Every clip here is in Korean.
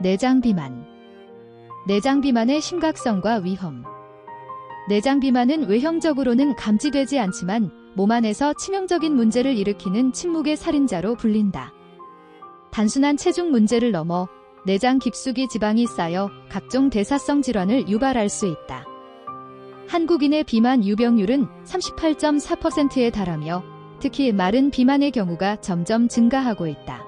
내장 비만. 내장 비만의 심각성과 위험. 내장 비만은 외형적으로는 감지되지 않지만 몸 안에서 치명적인 문제를 일으키는 침묵의 살인자로 불린다. 단순한 체중 문제를 넘어 내장 깊숙이 지방이 쌓여 각종 대사성 질환을 유발할 수 있다. 한국인의 비만 유병률은 38.4%에 달하며 특히 마른 비만의 경우가 점점 증가하고 있다.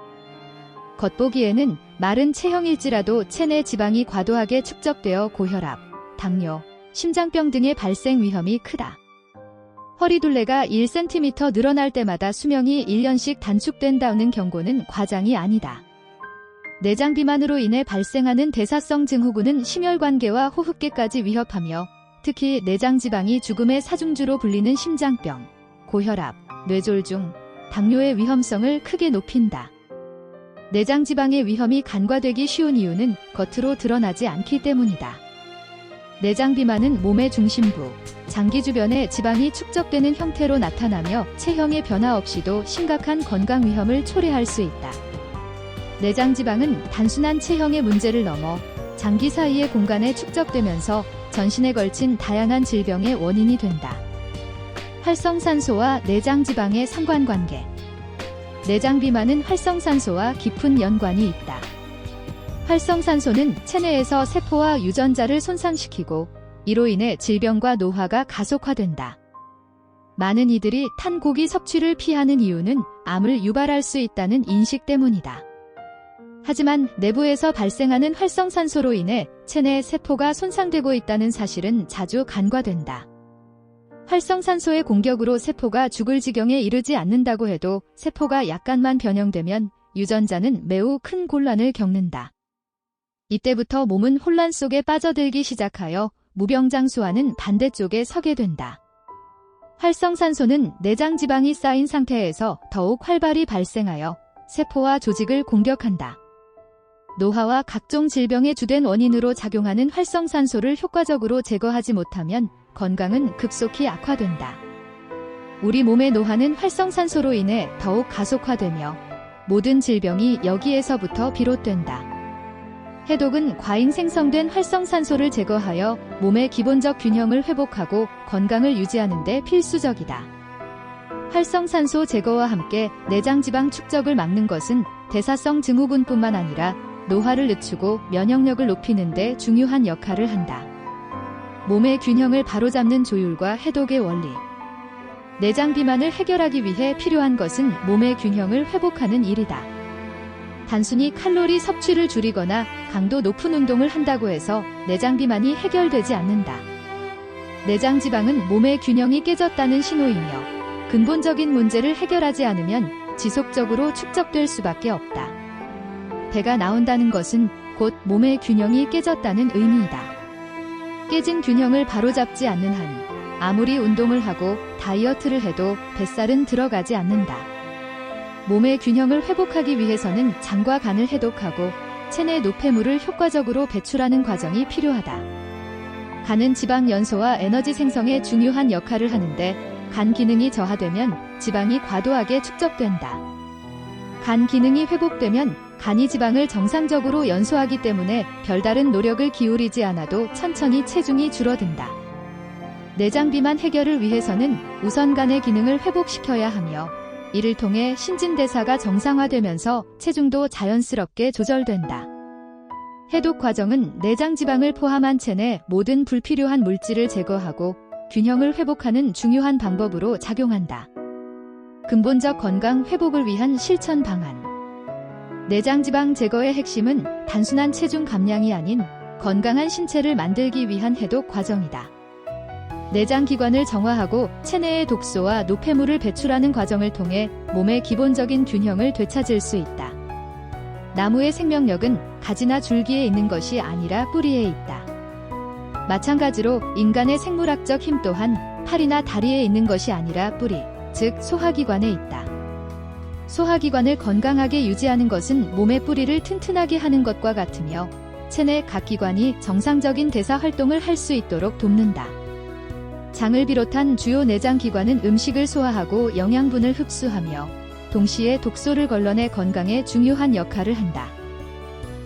겉보기에는 마른 체형일지라도 체내 지방이 과도하게 축적되어 고혈압, 당뇨, 심장병 등의 발생 위험이 크다. 허리둘레가 1cm 늘어날 때마다 수명이 1년씩 단축된다는 경고는 과장이 아니다. 내장 비만으로 인해 발생하는 대사성 증후군은 심혈관계와 호흡기까지 위협하며 특히 내장 지방이 죽음의 사중주로 불리는 심장병, 고혈압, 뇌졸중, 당뇨의 위험성을 크게 높인다. 내장 지방의 위험이 간과되기 쉬운 이유는 겉으로 드러나지 않기 때문이다. 내장 비만은 몸의 중심부, 장기 주변에 지방이 축적되는 형태로 나타나며 체형의 변화 없이도 심각한 건강 위험을 초래할 수 있다. 내장 지방은 단순한 체형의 문제를 넘어 장기 사이의 공간에 축적되면서 전신에 걸친 다양한 질병의 원인이 된다. 활성산소와 내장 지방의 상관관계. 내장 비만은 활성산소와 깊은 연관이 있다. 활성산소는 체내에서 세포와 유전자를 손상시키고 이로 인해 질병과 노화가 가속화된다. 많은 이들이 탄 고기 섭취를 피하는 이유는 암을 유발할 수 있다는 인식 때문이다. 하지만 내부에서 발생하는 활성산소로 인해 체내 세포가 손상되고 있다는 사실은 자주 간과된다. 활성산소의 공격으로 세포가 죽을 지경에 이르지 않는다고 해도 세포가 약간만 변형되면 유전자는 매우 큰 곤란을 겪는다. 이때부터 몸은 혼란 속에 빠져들기 시작하여 무병장수와는 반대쪽에 서게 된다. 활성산소는 내장 지방이 쌓인 상태에서 더욱 활발히 발생하여 세포와 조직을 공격한다. 노화와 각종 질병의 주된 원인으로 작용하는 활성산소를 효과적으로 제거하지 못하면 건강은 급속히 악화된다. 우리 몸의 노화는 활성산소로 인해 더욱 가속화되며 모든 질병이 여기에서부터 비롯된다. 해독은 과잉 생성된 활성산소를 제거하여 몸의 기본적 균형을 회복하고 건강을 유지하는 데 필수적이다. 활성산소 제거와 함께 내장 지방 축적을 막는 것은 대사성 증후군뿐만 아니라 노화를 늦추고 면역력을 높이는 데 중요한 역할을 한다. 몸의 균형을 바로잡는 조율과 해독의 원리. 내장 비만을 해결하기 위해 필요한 것은 몸의 균형을 회복하는 일이다. 단순히 칼로리 섭취를 줄이거나 강도 높은 운동을 한다고 해서 내장 비만이 해결되지 않는다. 내장 지방은 몸의 균형이 깨졌다는 신호이며 근본적인 문제를 해결하지 않으면 지속적으로 축적될 수밖에 없다. 배가 나온다는 것은 곧 몸의 균형이 깨졌다는 의미이다. 깨진 균형을 바로잡지 않는 한 아무리 운동을 하고 다이어트를 해도 뱃살은 들어가지 않는다. 몸의 균형을 회복하기 위해서는 장과 간을 해독하고 체내 노폐물을 효과적으로 배출하는 과정이 필요하다. 간은 지방 연소와 에너지 생성에 중요한 역할을 하는데 간 기능이 저하되면 지방이 과도하게 축적된다. 간 기능이 회복되면 간이 지방을 정상적으로 연소하기 때문에 별다른 노력을 기울이지 않아도 천천히 체중이 줄어든다. 내장 비만 해결을 위해서는 우선 간의 기능을 회복시켜야 하며 이를 통해 신진대사가 정상화되면서 체중도 자연스럽게 조절된다. 해독 과정은 내장 지방을 포함한 체내 모든 불필요한 물질을 제거하고 균형을 회복하는 중요한 방법으로 작용한다. 근본적 건강 회복을 위한 실천 방안. 내장 지방 제거의 핵심은 단순한 체중 감량이 아닌 건강한 신체를 만들기 위한 해독 과정이다. 내장 기관을 정화하고 체내의 독소와 노폐물을 배출하는 과정을 통해 몸의 기본적인 균형을 되찾을 수 있다. 나무의 생명력은 가지나 줄기에 있는 것이 아니라 뿌리에 있다. 마찬가지로 인간의 생물학적 힘 또한 팔이나 다리에 있는 것이 아니라 뿌리, 즉 소화기관에 있다. 소화기관을 건강하게 유지하는 것은 몸의 뿌리를 튼튼하게 하는 것과 같으며 체내 각 기관이 정상적인 대사 활동을 할 수 있도록 돕는다. 장을 비롯한 주요 내장 기관은 음식을 소화하고 영양분을 흡수하며 동시에 독소를 걸러내 건강에 중요한 역할을 한다.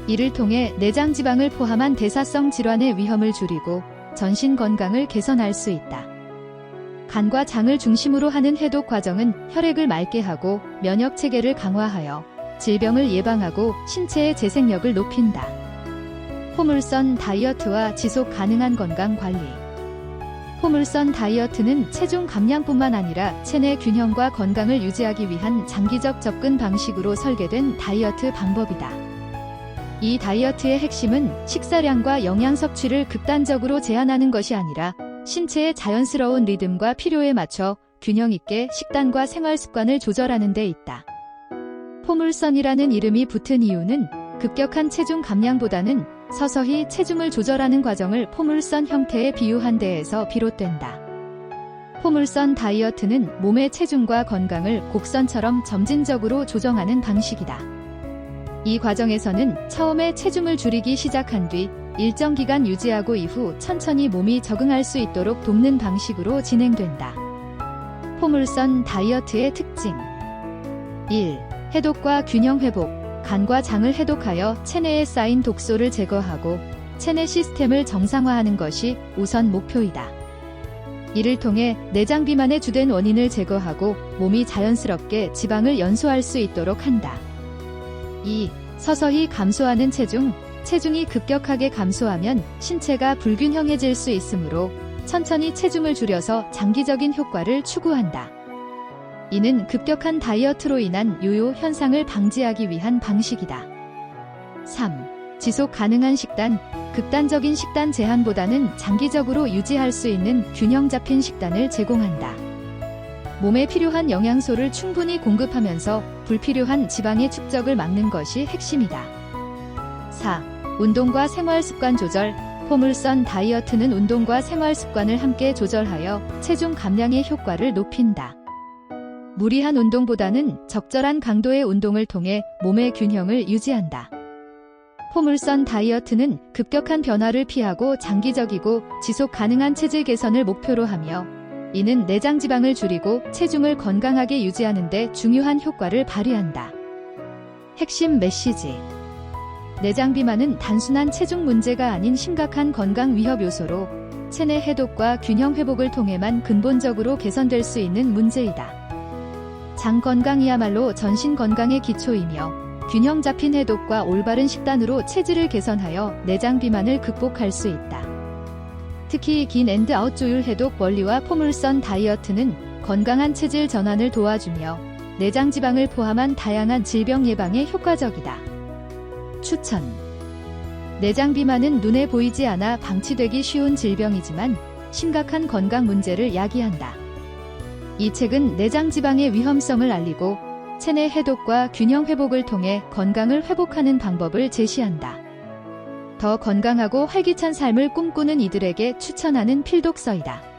이를 통해 내장 지방을 포함한 대사성 질환의 위험을 줄이고 전신 건강을 개선할 수 있다. 간과 장을 중심으로 하는 해독 과정은 혈액을 맑게 하고 면역 체계를 강화하여 질병을 예방하고 신체의 재생력을 높인다. 포물선 다이어트와 지속 가능한 건강 관리. 포물선 다이어트는 체중 감량뿐만 아니라 체내 균형과 건강을 유지하기 위한 장기적 접근 방식으로 설계된 다이어트 방법이다. 이 다이어트의 핵심은 식사량과 영양 섭취를 극단적으로 제한하는 것이 아니라 신체의 자연스러운 리듬과 필요에 맞춰 균형 있게 식단과 생활 습관을 조절하는 데 있다. 포물선이라는 이름이 붙은 이유는 급격한 체중 감량보다는 서서히 체중을 조절하는 과정을 포물선 형태에 비유한 데에서 비롯된다. 포물선 다이어트는 몸의 체중과 건강을 곡선처럼 점진적으로 조정하는 방식이다. 이 과정에서는 처음에 체중을 줄이기 시작한 뒤 일정 기간 유지하고 이후 천천히 몸이 적응할 수 있도록 돕는 방식으로 진행된다. 포물선 다이어트의 특징 1. 해독과 균형 회복. 간과 장을 해독하여 체내에 쌓인 독소를 제거하고 체내 시스템을 정상화하는 것이 우선 목표이다. 이를 통해 내장 비만의 주된 원인을 제거하고 몸이 자연스럽게 지방을 연소할 수 있도록 한다. 2. 서서히 감소하는 체중. 체중이 급격하게 감소하면 신체가 불균형해질 수 있으므로 천천히 체중을 줄여서 장기적인 효과를 추구한다. 이는 급격한 다이어트로 인한 요요 현상을 방지하기 위한 방식이다. 3. 지속 가능한 식단. 극단적인 식단 제한보다는 장기적으로 유지할 수 있는 균형 잡힌 식단을 제공한다. 몸에 필요한 영양소를 충분히 공급하면서 불필요한 지방의 축적을 막는 것이 핵심이다. 4. 운동과 생활 습관 조절. 포물선 다이어트는 운동과 생활 습관을 함께 조절하여 체중 감량의 효과를 높인다. 무리한 운동보다는 적절한 강도의 운동을 통해 몸의 균형을 유지한다. 포물선 다이어트는 급격한 변화를 피하고 장기적이고 지속 가능한 체질 개선을 목표로 하며 이는 내장 지방을 줄이고 체중을 건강하게 유지하는 데 중요한 효과를 발휘한다. 핵심 메시지. 내장 비만은 단순한 체중 문제가 아닌 심각한 건강 위협 요소로 체내 해독과 균형 회복을 통해만 근본적으로 개선될 수 있는 문제이다. 장 건강이야말로 전신 건강의 기초이며 균형 잡힌 해독과 올바른 식단으로 체질을 개선하여 내장 비만을 극복할 수 있다. 특히 긴 앤드 아웃 조율 해독 원리와 포물선 다이어트는 건강한 체질 전환을 도와주며 내장 지방을 포함한 다양한 질병 예방에 효과적이다. 추천. 내장 비만은 눈에 보이지 않아 방치되기 쉬운 질병이지만 심각한 건강 문제를 야기한다. 이 책은 내장 지방의 위험성을 알리고 체내 해독과 균형 회복을 통해 건강을 회복하는 방법을 제시한다. 더 건강하고 활기찬 삶을 꿈꾸는 이들에게 추천하는 필독서이다.